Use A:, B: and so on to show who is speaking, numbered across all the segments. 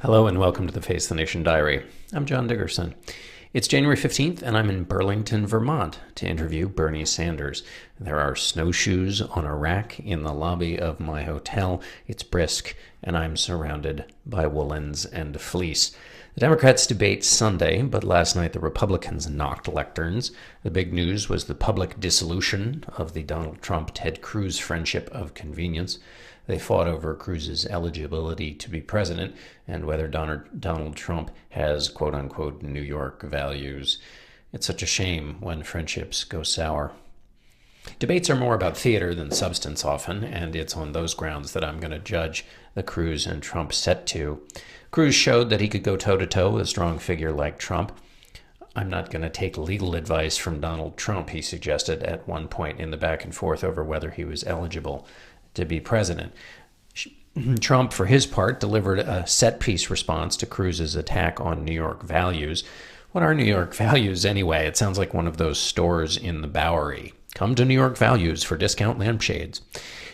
A: Hello and welcome to the Face the Nation Diary. I'm John Dickerson. It's January 15th and I'm in Burlington, Vermont to interview Bernie Sanders. There are snowshoes on a rack in the lobby of my hotel. It's brisk and I'm surrounded by woolens and fleece. The Democrats debate Sunday, but last night the Republicans knocked lecterns. The big news was the public dissolution of the Donald Trump-Ted Cruz friendship of convenience. They fought over Cruz's eligibility to be president and whether Donald Trump has quote-unquote New York values. It's such a shame when friendships go sour. Debates are more about theater than substance often, and it's on those grounds that I'm going to judge the Cruz and Trump set to. Cruz showed that he could go toe-to-toe with a strong figure like Trump. I'm not going to take legal advice from Donald Trump, he suggested at one point in the back and forth over whether he was eligible to be president. Trump, for his part, delivered a set-piece response to Cruz's attack on New York values. What are New York values anyway? It sounds like one of those stores in the Bowery. Come to New York Values for discount lampshades.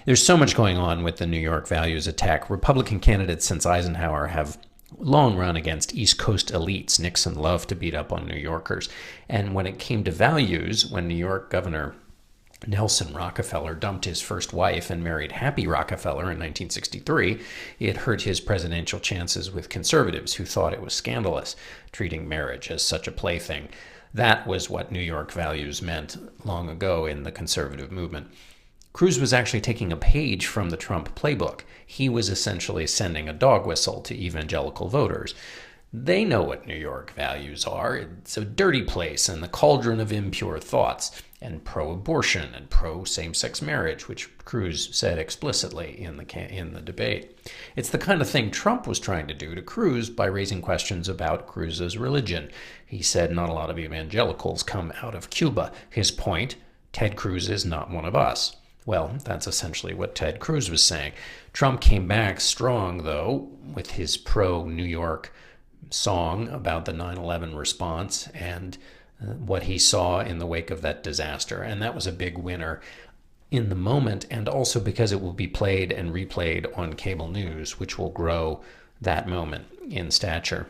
A: There's so much going on with the New York values attack. Republican candidates since Eisenhower have long run against East Coast elites. Nixon loved to beat up on New Yorkers. And when it came to values, when New York Governor Nelson Rockefeller dumped his first wife and married Happy Rockefeller in 1963, it hurt his presidential chances with conservatives who thought it was scandalous, treating marriage as such a plaything. That was what New York values meant long ago in the conservative movement. Cruz was actually taking a page from the Trump playbook. He was essentially sending a dog whistle to evangelical voters. They know what New York values are. It's a dirty place and the cauldron of impure thoughts, and pro-abortion and pro-same-sex marriage, which Cruz said explicitly in the debate. It's the kind of thing Trump was trying to do to Cruz by raising questions about Cruz's religion. He said not a lot of evangelicals come out of Cuba. His point, Ted Cruz is not one of us. Well, that's essentially what Ted Cruz was saying. Trump came back strong, though, with his pro-New York song about the 9/11 response and what he saw in the wake of that disaster. And that was a big winner in the moment, and also because it will be played and replayed on cable news, which will grow that moment in stature.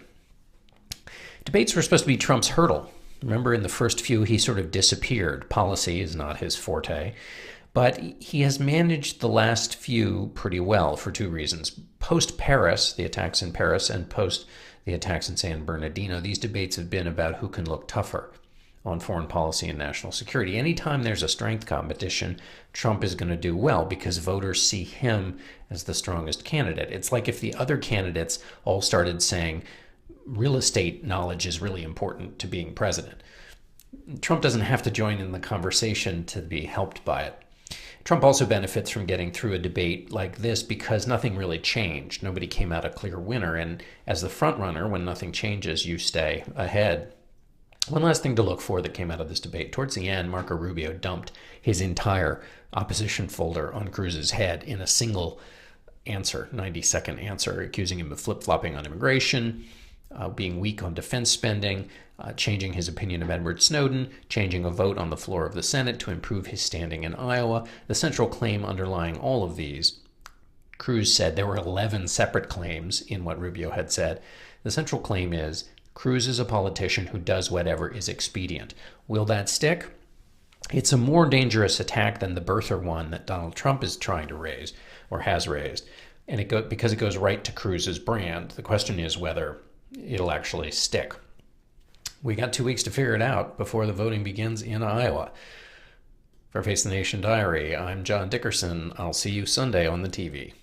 A: Debates were supposed to be Trump's hurdle. Remember, in the first few, he sort of disappeared. Policy is not his forte. But he has managed the last few pretty well for two reasons. Post-Paris, the attacks in Paris, and post the attacks in San Bernardino, these debates have been about who can look tougher on foreign policy and national security. Anytime there's a strength competition, Trump is going to do well because voters see him as the strongest candidate. It's like if the other candidates all started saying real estate knowledge is really important to being president. Trump doesn't have to join in the conversation to be helped by it. Trump also benefits from getting through a debate like this because nothing really changed. Nobody came out a clear winner. And as the front runner, when nothing changes, you stay ahead. One last thing to look for that came out of this debate. Towards the end, Marco Rubio dumped his entire opposition folder on Cruz's head in a single answer, 90-second answer, accusing him of flip-flopping on immigration, being weak on defense spending, changing his opinion of Edward Snowden, changing a vote on the floor of the Senate to improve his standing in Iowa. The central claim underlying all of these, Cruz said there were 11 separate claims in what Rubio had said. The central claim is Cruz is a politician who does whatever is expedient. Will that stick? It's a more dangerous attack than the birther one that Donald Trump is trying to raise or has raised. And because it goes right to Cruz's brand, the question is whether it'll actually stick. We got 2 weeks to figure it out before the voting begins in Iowa. For Face the Nation Diary, I'm John Dickerson. I'll see you Sunday on the TV.